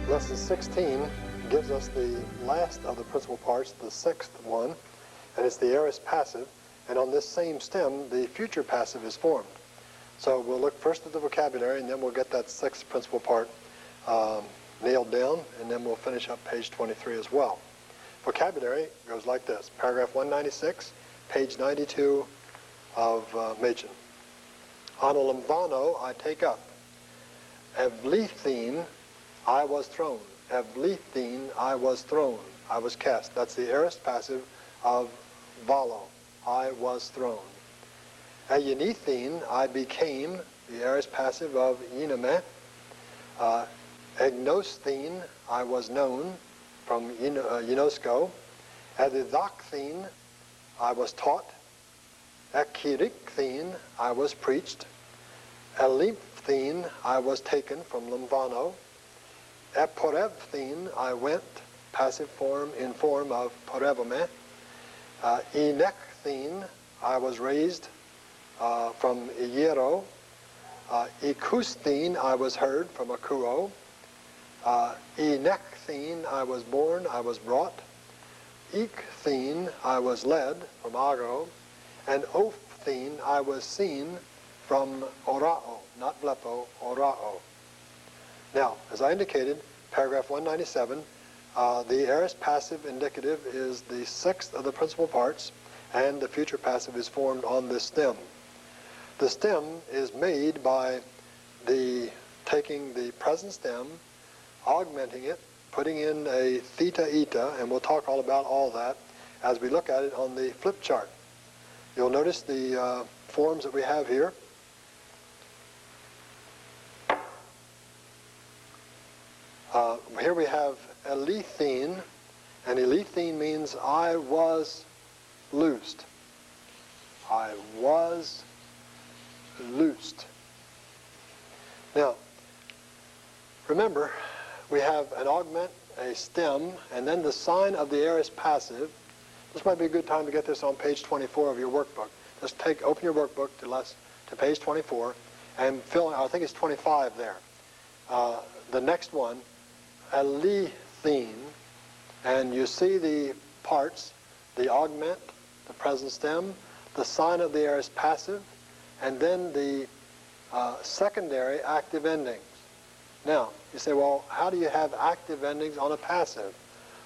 Lesson 16 gives us the last of the principal parts, the sixth one, and it's the aorist passive. And on this same stem, the future passive is formed. So we'll look first at the vocabulary, and then we'll get that sixth principal part nailed down, and then we'll finish up page 23 as well. Vocabulary goes like this. Paragraph 196, page 92 of Machen. Anolamvano I take up. Evlithine I was thrown. Evlithine I was thrown. I was cast. That's the aorist passive of valo. I was thrown. Eunithine I became, the aorist passive of iname. Egnosthine I was known, from UNESCO. Edidocthine I was taught. Ekirikthine I was preached. Elimpthine I was taken, from Lamvano. Eporevthine I went, passive form in form of porevome. Enekthine I was raised, from iero. Ekusthine I was heard, from akuo. Enekthine I was born, I was brought. Ekthine I was led, from ago. And ophthine I was seen, from orao, not blepo, orao. Now, as I indicated, paragraph 197, the aorist passive indicative is the sixth of the principal parts, and the future passive is formed on this stem. The stem is made by taking the present stem, augmenting it, putting in a theta eta, and we'll talk all about all that as we look at it on the flip chart. You'll notice the forms that we have here. Here we have elethine, and elethine means I was loosed. I was loosed. Now, remember, we have an augment, a stem, and then the sign of the aorist passive. This might be a good time to get this on page 24 of your workbook. Just open your workbook to page 24 and fill in, I think it's 25 there. The next one, elethine, and you see the parts, the augment, the present stem, the sign of the aorist passive, and then the secondary active endings. Now, you say, well, how do you have active endings on a passive?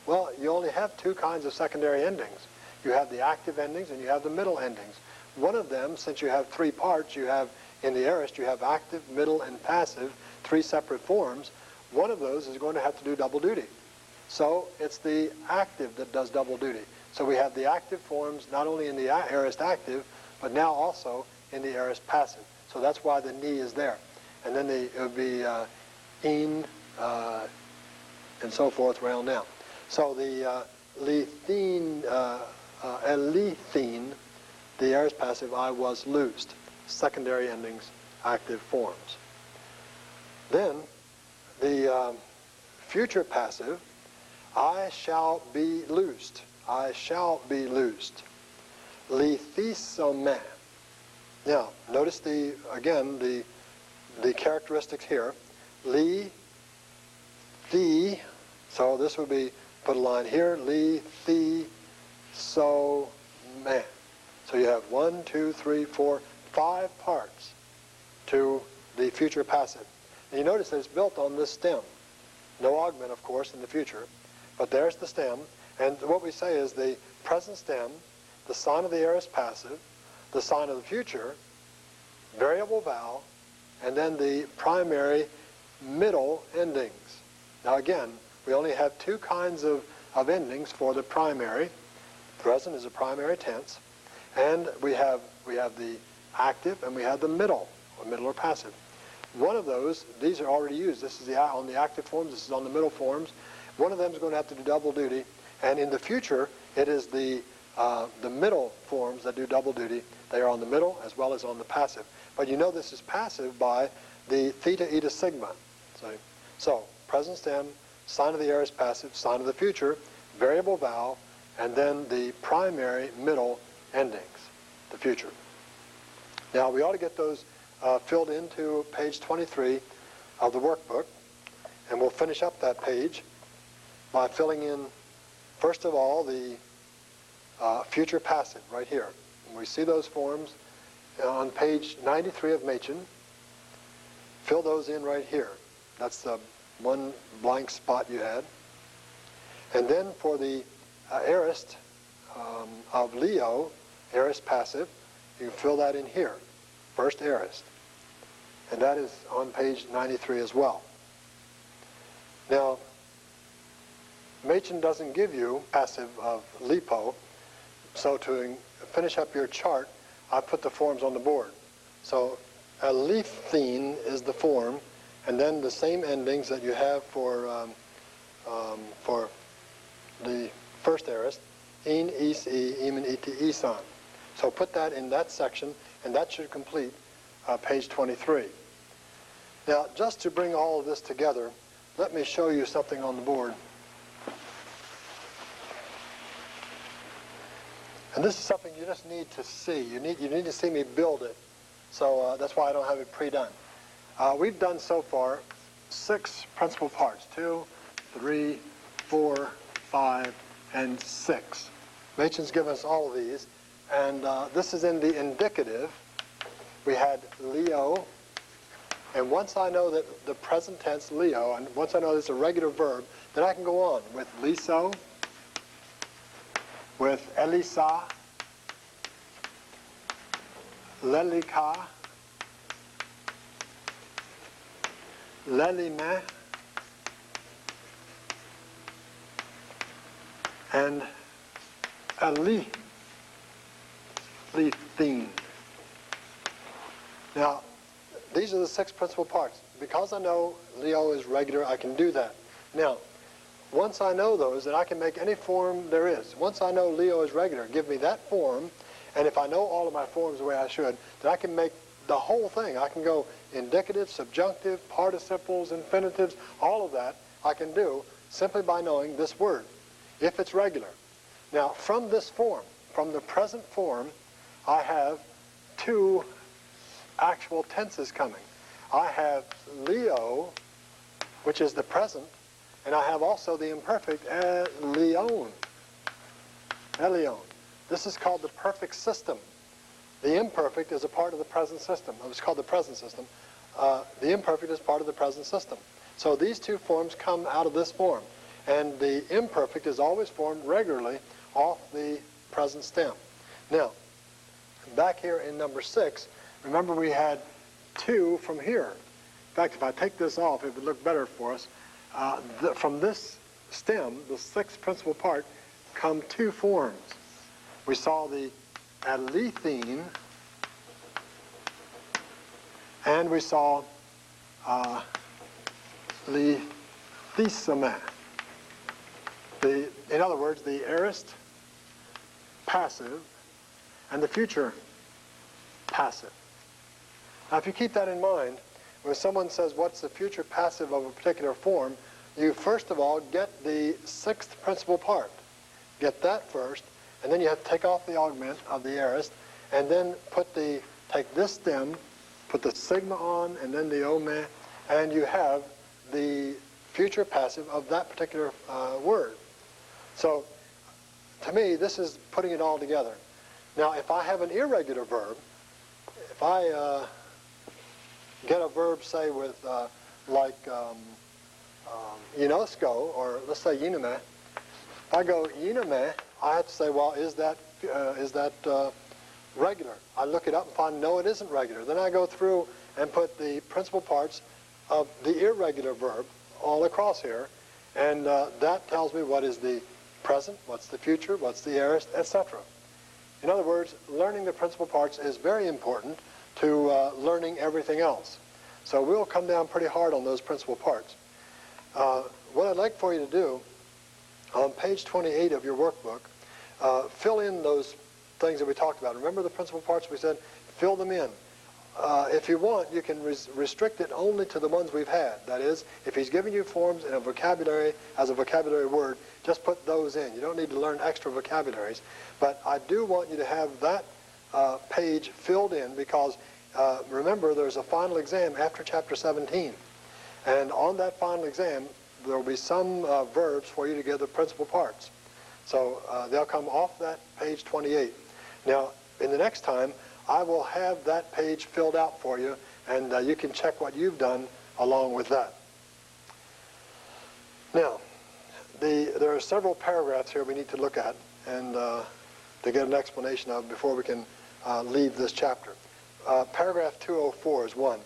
Well, you only have two kinds of secondary endings. You have the active endings and you have the middle endings. One of them, since you have three parts, you have, in the aorist, you have active, middle, and passive, three separate forms. One of those is going to have to do double duty. So it's the active that does double duty. So we have the active forms not only in the aorist active, but now also in the aorist passive. So that's why the knee is there. And then it would be and so forth round down. So the elethine, the aorist passive, I was loosed. Secondary endings, active forms. Then the future passive, I shall be loosed. I shall be loosed. Lethisome. Now, notice again the characteristics here. Li, the, so this would be, put a line here, li, the, so, man. So you have 1, 2, 3, 4, 5 parts to the future passive. And you notice that it's built on this stem. No augment, of course, in the future, but there's the stem. And what we say is the present stem, the sign of the aorist passive, the sign of the future, variable vowel, and then the primary middle endings. Now again, we only have two kinds of endings for the primary. Present is a primary tense, and we have the active and we have the middle or passive. One of those, these are already used. This is on the active forms, this is on the middle forms. One of them is going to have to do double duty, and in the future, it is the middle forms that do double duty. They are on the middle as well as on the passive. But you know this is passive by the theta eta sigma. So present stem, sign of the aorist passive, sign of the future, variable vowel, and then the primary middle endings, the future. Now we ought to get those filled into page 23 of the workbook. And we'll finish up that page by filling in, first of all, the future passive right here. And we see those forms on page 93 of Machen. Fill those in right here. That's the one blank spot you had. And then for the aorist of Leo, aorist passive, you can fill that in here, first aorist. And that is on page 93 as well. Now, Machen doesn't give you passive of LiPo, so to finish up your chart, I put the forms on the board. So alethine is the form, and then the same endings that you have for the first aorist, in, is, e, emen, iti, isan. So put that in that section, and that should complete page 23. Now, just to bring all of this together, let me show you something on the board. And this is something you just need to see. You need to see me build it. So that's why I don't have it pre-done. We've done so far 6 principal parts. 2, 3, 4, 5, and 6. Machen's given us all of these. And this is in the indicative. We had Leo. And once I know that the present tense Leo, and once I know it's a regular verb, then I can go on with Liso, with Elisa, Lelika, Lelime, and Alethine. Now, these are the 6 principal parts. Because I know Leo is regular, I can do that. Now, once I know those, then I can make any form there is. Once I know Leo is regular, give me that form, and if I know all of my forms the way I should, then I can make the whole thing. I can go indicative, subjunctive, participles, infinitives, all of that I can do simply by knowing this word, if it's regular. Now, from this form, from the present form, I have 2 actual tenses coming. I have Leo, which is the present, and I have also the imperfect, Eleon. Eleon. This is called the perfect system. The imperfect is a part of the present system. It's called the present system. The imperfect is part of the present system. So these 2 forms come out of this form. And the imperfect is always formed regularly off the present stem. Now, back here in number 6, remember we had 2 from here. In fact, if I take this off, it would look better for us. From this stem, the 6th principal part, come 2 forms. We saw the alethine, and we saw lethysema. In other words, the aorist passive and the future passive. Now, if you keep that in mind, when someone says, what's the future passive of a particular form, you first of all get the 6th principal part. Get that first, and then you have to take off the augment of the aorist, and then take this stem, put the sigma on, and then the ome, and you have the future passive of that particular word. So, to me, this is putting it all together. Now, if I have an irregular verb, if I get a verb, say, with Ionosko, or let's say Yiname, if I go Yiname, I have to say, well, is that regular? I look it up and find, no, it isn't regular. Then I go through and put the principal parts of the irregular verb all across here, and that tells me what is the present, what's the future, what's the aorist, etc. In other words, learning the principal parts is very important to learning everything else. So we'll come down pretty hard on those principal parts. What I'd like for you to do, on page 28 of your workbook, fill in those things that we talked about. Remember the principal parts we said? Fill them in. If you want, you can restrict it only to the ones we've had. That is, if he's giving you forms in a vocabulary as a vocabulary word, just put those in. You don't need to learn extra vocabularies. But I do want you to have that page filled in because, remember, there's a final exam after Chapter 17. And on that final exam, there will be some verbs for you to give the principal parts. So they'll come off that page 28. Now, in the next time, I will have that page filled out for you, and you can check what you've done along with that. Now, there are several paragraphs here we need to look at and to get an explanation of before we can leave this chapter. Paragraph 204 is one.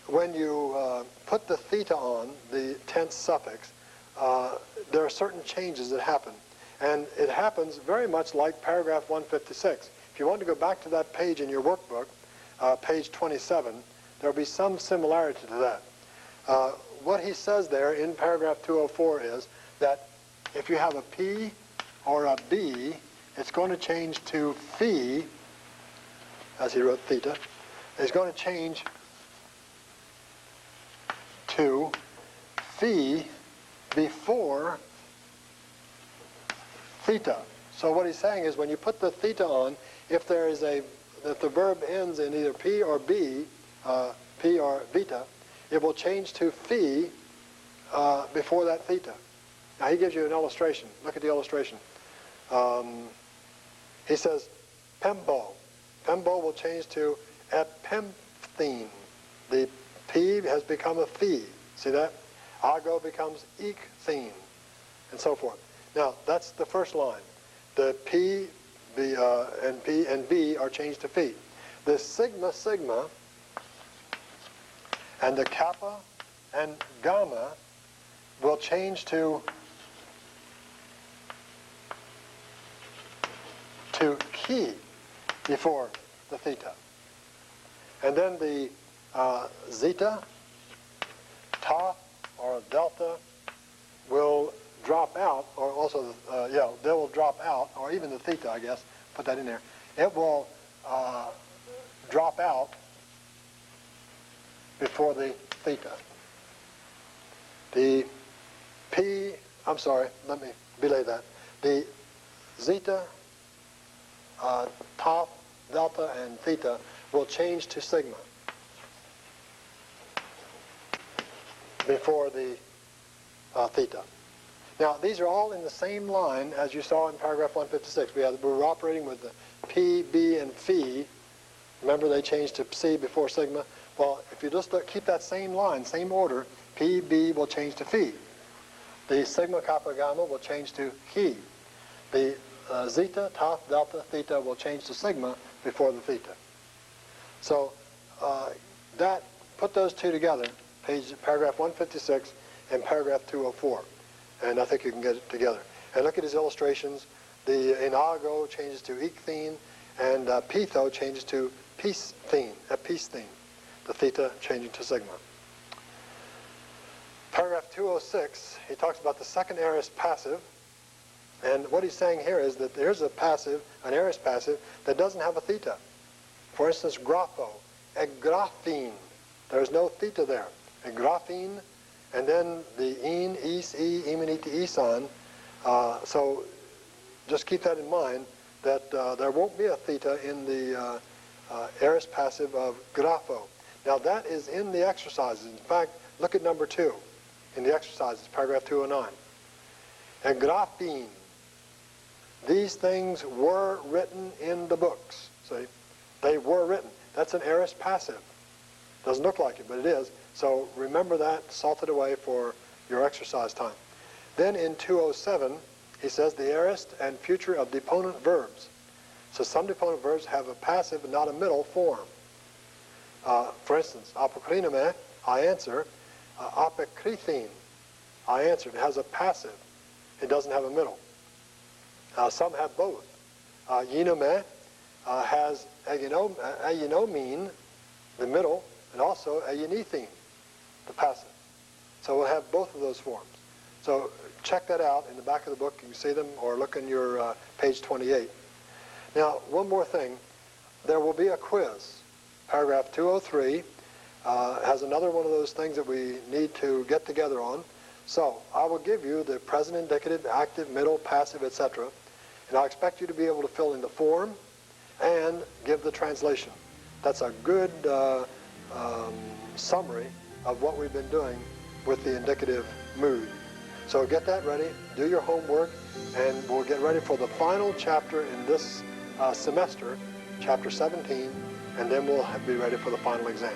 When you put the theta on, the tense suffix, there are certain changes that happen. And it happens very much like paragraph 156. If you want to go back to that page in your workbook, page 27, there will be some similarity to that. What he says there in paragraph 204 is that if you have a P or a B, it's going to change to phi, as he wrote theta. It's going to change to phi before theta. So what he's saying is when you put the theta on, if there is if the verb ends in either P or B, P or beta, it will change to phi before that theta. Now he gives you an illustration. Look at the illustration. He says pembo. Pembo will change to epemphthene. The P has become a phi. See that? Ago becomes ekthene, and so forth. Now, that's the first line. The P, and P and B are changed to phi. The sigma, sigma, and the kappa and gamma will change to chi before the theta. And then the zeta, tau, or delta will drop out, or also, they will drop out, or even the theta, I guess, put that in there. It will drop out before the theta. The P, I'm sorry, let me belay that. The zeta, tau, delta, and theta will change to sigma before the theta. Now, these are all in the same line as you saw in paragraph 156. We were operating with the P, B, and phi. Remember, they changed to psi before sigma. Well, if you just keep that same line, same order, P, B will change to phi. The sigma, kappa, gamma will change to chi. The zeta, tau, delta, theta will change to sigma before the theta. So put those two together, paragraph 156 and paragraph 204. And I think you can get it together. And look at his illustrations. The enago changes to ekthene, and pitho changes to pisthene, episthene. The theta changing to sigma. Paragraph 206, he talks about the second aorist passive. And what he's saying here is that there's a passive, an aorist passive, that doesn't have a theta. For instance, grapho, egraphene. There's no theta there. Egraphene, and then the een, is, emanite, eson. So just keep that in mind, that there won't be a theta in the aorist passive of grapho. Now that is in the exercises. In fact, look at number 2 in the exercises, paragraph 209. Egraphene. These things were written in the books. See? They were written. That's an aorist passive. Doesn't look like it, but it is. So remember that, salt it away for your exercise time. Then in 207, he says the aorist and future of deponent verbs. So some deponent verbs have a passive and not a middle form. For instance, apokrinome, I answer. Apokrithine, I answered. It has a passive. It doesn't have a middle. Some have both. Yinome has ayinomine, the middle, and also ayanithine, the passive. So we'll have both of those forms. So check that out in the back of the book. You can see them, or look in your page 28. Now, one more thing. There will be a quiz. Paragraph 203 has another one of those things that we need to get together on. So I will give you the present indicative, active, middle, passive, etc. And I expect you to be able to fill in the form and give the translation. That's a good summary of what we've been doing with the indicative mood. So get that ready, do your homework, and we'll get ready for the final chapter in this semester, chapter 17, and then we'll be ready for the final exam.